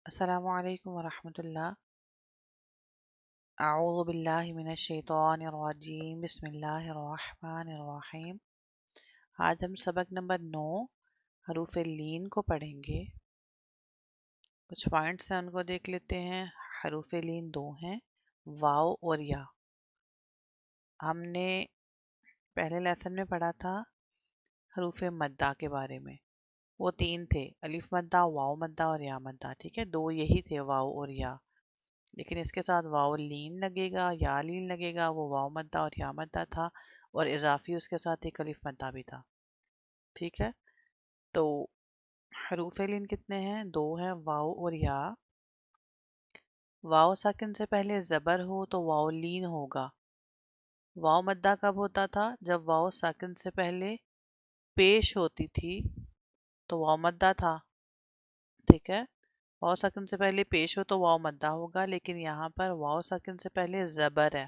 السلام علیکم ورحمۃ اللہ۔ اعوذ باللہ من الشیطان الرجیم، بسم اللہ الرحمن الرحیم۔ آج ہم سبق نمبر 9 حروف لین کو پڑھیں گے۔ کچھ پوائنٹس ہیں ان کو دیکھ لیتے ہیں۔ حروف لین 2 ہیں، واو اور یا۔ ہم نے پہلے لیسن میں پڑھا تھا حروف مدہ کے بارے میں۔ وہ 3 تھے، الف مدہ، واو مدہ اور یا مدہ، ٹھیک ہے، 2 یہی تھے، واو اور یا۔ لیکن اس کے ساتھ واو لین لگے گا، یا لین لگے گا، وہ واو مدہ اور یا مدہ تھا، اور اضافی اس کے ساتھ ایک الف مدہ بھی تھا، ٹھیک ہے۔ تو حروف لین کتنے ہیں؟ 2 ہیں، واو اور یا۔ واو ساکن سے پہلے زبر ہو تو واو لین ہوگا۔ واو مدہ کب ہوتا تھا؟ جب واو ساکن سے پہلے پیش ہوتی تھی تو واو مدہ تھا، ٹھیک ہے۔ واو ساکن سے پہلے پیش ہو تو واو مدہ ہوگا، لیکن یہاں پر واو ساکن سے پہلے زبر ہے،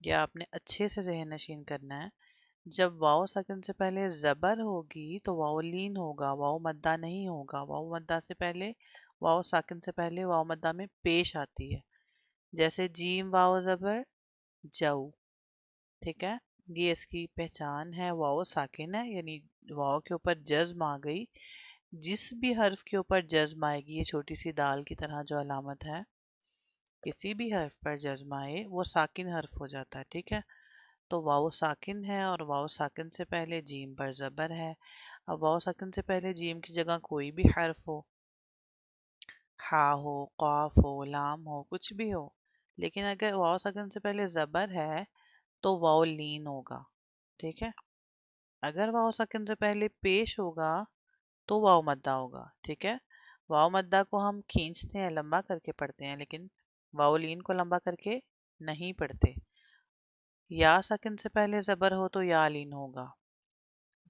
یہ آپ نے اچھے سے ذہن نشین کرنا ہے۔ جب واو ساکن سے پہلے زبر ہوگی تو واو لین ہوگا، واو مدہ نہیں ہوگا۔ واو مدہ سے پہلے، واو ساکن سے پہلے واو مدہ میں پیش آتی ہے، جیسے جیم واو زبر جو، ٹھیک ہے۔ یہ اس کی پہچان ہے، واو ساکن ہے، یعنی واو کے اوپر جزم آ گئی۔ جس بھی حرف کے اوپر جزم آئے گی، یہ چھوٹی سی دال کی طرح جو علامت ہے، کسی بھی حرف پر جزم آئے وہ ساکن حرف ہو جاتا ہے، ٹھیک ہے۔ تو واو ساکن ہے، اور واو ساکن سے پہلے جیم پر زبر ہے۔ اب واو ساکن سے پہلے جیم کی جگہ کوئی بھی حرف ہو، ہا ہو، قاف ہو، لام ہو، کچھ بھی ہو، لیکن اگر واو ساکن سے پہلے زبر ہے تو واو لین ہوگا، ٹھیک ہے۔ اگر واو ساکن سے پہلے پیش ہوگا تو واو مدہ ہوگا، ٹھیک ہے۔ واو مدہ کو ہم کھینچتے ہیں، لمبا کر کے پڑھتے ہیں، لیکن واو لین کو لمبا کر کے نہیں پڑھتے۔ یا ساکن سے پہلے زبر ہو تو یا لین ہوگا،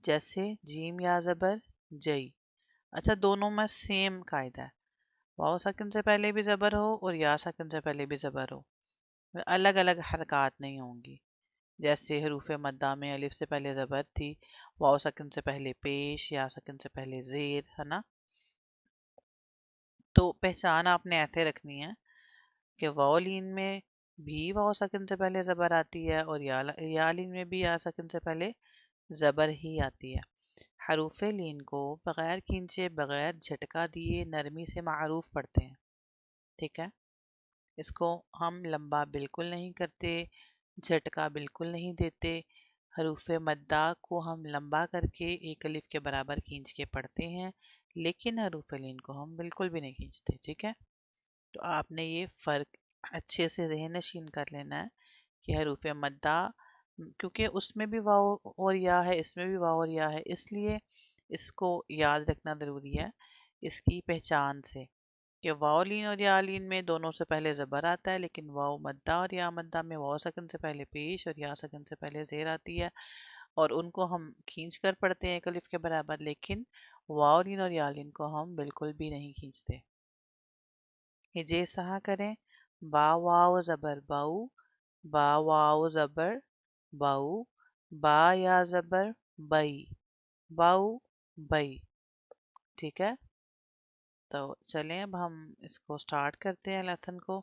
جیسے جیم یا زبر جئی۔ اچھا، دونوں میں سیم قاعدہ ہے، واو ساکن سے پہلے بھی زبر ہو اور یا ساکن سے پہلے بھی زبر ہو، الگ الگ حرکات نہیں ہوں گی۔ جیسے حروف مدہ میں الف سے پہلے زبر تھی، واو ساکن سے پہلے پیش، یا ساکن سے پہلے زیر، ہے نا۔ تو پہچان آپ نے ایسے رکھنی ہے کہ واو لین میں بھی واو ساکن سے پہلے زبر آتی ہے، اور یا لین میں بھی یا ساکن سے پہلے زبر ہی آتی ہے۔ حروف لین کو بغیر کھینچے، بغیر جھٹکا دیے، نرمی سے معروف پڑھتے ہیں، ٹھیک ہے۔ اس کو ہم لمبا بالکل نہیں کرتے، جھٹکا بالکل نہیں دیتے۔ حروف مدہ کو ہم لمبا کر کے ایک الف کے برابر کھینچ کے پڑھتے ہیں، لیکن حروف لین کو ہم بالکل بھی نہیں کھینچتے، ٹھیک ہے۔ تو آپ نے یہ فرق اچھے سے ذہن نشین کر لینا ہے کہ حروف مدہ، کیونکہ اس میں بھی واو اور یا ہے، اس میں بھی واو اور یا ہے، اس لیے اس کو یاد رکھنا ضروری ہے اس کی پہچان سے، کہ واو لین اور یا لین میں دونوں سے پہلے زبر آتا ہے، لیکن واو مدہ اور یا مدہ میں واو ساکن سے پہلے پیش اور یا ساکن سے پہلے زیر آتی ہے، اور ان کو ہم کھینچ کر پڑھتے ہیں ایک الف کے برابر، لیکن واو لین اور یا لین کو ہم بالکل بھی نہیں کھینچتے۔ ہجے سہا کریں، با واو زبر باؤ، با واو زبر باؤ، با یا زبر بئی، باؤ بئی، ٹھیک ہے۔ تو چلیں اب ہم اس کو سٹارٹ کرتے ہیں لیسن کو۔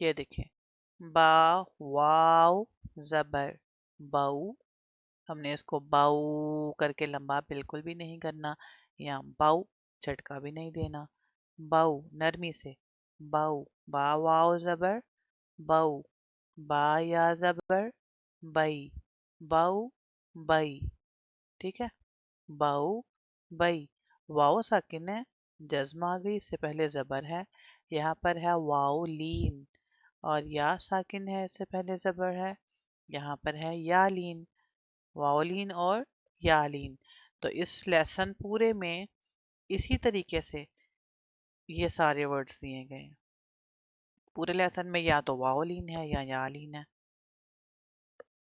یہ دیکھیں، با واو زبر باؤ، ہم نے اس کو باؤ کر کے لمبا بالکل بھی نہیں کرنا، یا باؤ جھٹکا بھی نہیں دینا، باؤ نرمی سے، باؤ، با واو زبر باؤ، با یا زبر بئی، باؤ بئی، ٹھیک ہے۔ باؤ بئی، واو ساکن ہے، جزم آ گئی، اس سے پہلے زبر ہے، یہاں پر ہے واو لین، اور یا ساکن ہے، اس سے پہلے زبر ہے، یہاں پر ہے یا لین، واو لین اور یا لین۔ تو اس لیسن پورے میں اسی طریقے سے یہ سارے ورڈز دیے گئے ہیں۔ پورے لیسن میں یا تو واو لین ہے یا لین ہے،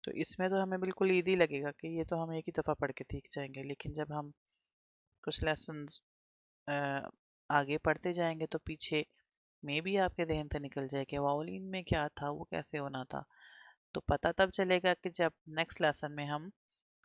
تو اس میں تو ہمیں بالکل ایزی لگے گا کہ یہ تو ہم ایک ہی دفعہ پڑھ کے سیکھ جائیں گے، لیکن جب ہم کچھ لیسنز آگے پڑھتے جائیں گے تو پیچھے میں بھی آپ کے ذہن سے نکل جائے کہ واولین میں کیا تھا، وہ کیسے ہونا تھا، تو پتہ تب چلے گا کہ جب نیکسٹ لیسن میں ہم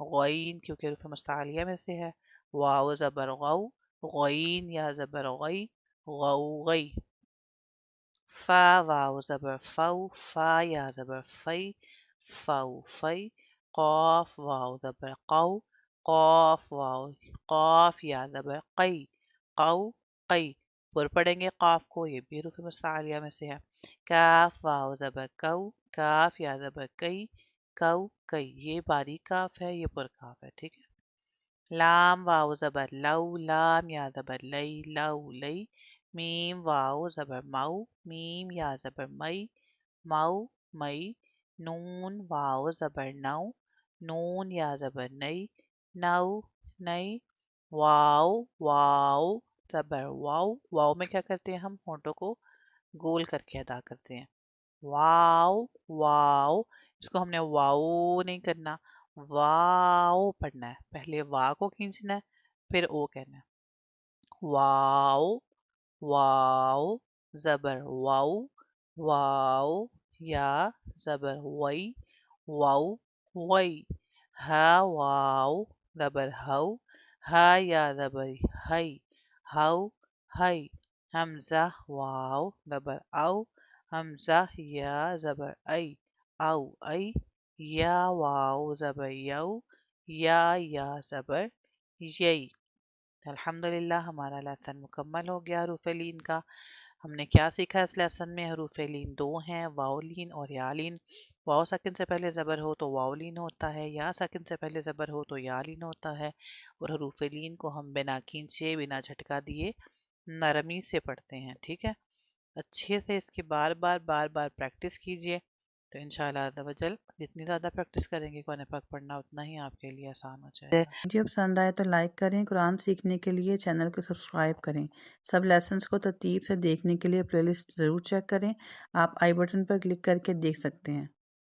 غین کیونکہ حروف مستعلیہ میں سے ہے، واو زبر غو، غین یا زبر غی، غوغی، فا واو زبر فو، فا یا زبر فی، فو فی، قاف واو زبر قو، قاف واو، قاف یا زبر قی، قو قی، پر پڑھیں گے قاف کو، یہ بھی حروف مستعلیہ میں سے ہے، کاف واو زبر کو، کاف یا زبر کئی، کو کئی، یہ باریک کاف ہے، یہ پر کاف ہے، ٹھیک ہے۔ لام واو زبر لو، لام یا زبر لئی، لو لئی، میم واو زبر مو، میم یا زبر مئی، مو مئی، نون واو زبر نو، نون یا زبر نئی، نو نئی، واو واو زبر واو، واو میں کیا کرتے ہیں ہم ہونٹوں کو گول کر کے ادا کرتے ہیں، واو واو، اس کو ہم نے واو نہیں کرنا، واو پڑھنا ہے، پہلے وا کو کھینچنا ہے پھر او کہنا ہے، واو واو زبر واو، واو یا زبر وئی، واو وئی، ہا واو زبر ہو، ہا یا زبر ہئی، ہو ہئی، حمزہ واو زبر او، حمزہ یا زبر ای، او ای، یا واو زبر یو، یا زبر یئی۔ الحمدللہ ہمارا لیسن مکمل ہو گیا حروف لین کا۔ ہم نے کیا سیکھا اس لیسن میں؟ حروف لین دو ہیں، واو لین اور یا لین۔ واو ساکن سے پہلے زبر ہو تو واو لین ہوتا ہے، یا ساکن سے پہلے زبر ہو تو یا لین ہوتا ہے، اور حروف لین کو ہم بنا کھینچے بنا جھٹکا دیے نرمی سے پڑھتے ہیں، ٹھیک ہے۔ اچھے سے اس کی بار بار پریکٹس کیجئے، تو انشاءاللہ عز و جل جتنی زیادہ پریکٹس کریں گے قرآن پاک پڑھنا اتنا ہی آپ کے لیے آسان ہو جائے گا۔ ویڈیو پسند آئے تو لائک کریں، قرآن سیکھنے کے لیے چینل کو سبسکرائب کریں، سب لیسنز کو ترتیب سے دیکھنے کے لیے پلے لسٹ ضرور چیک کریں، آپ آئی بٹن پر کلک کر کے دیکھ سکتے ہیں۔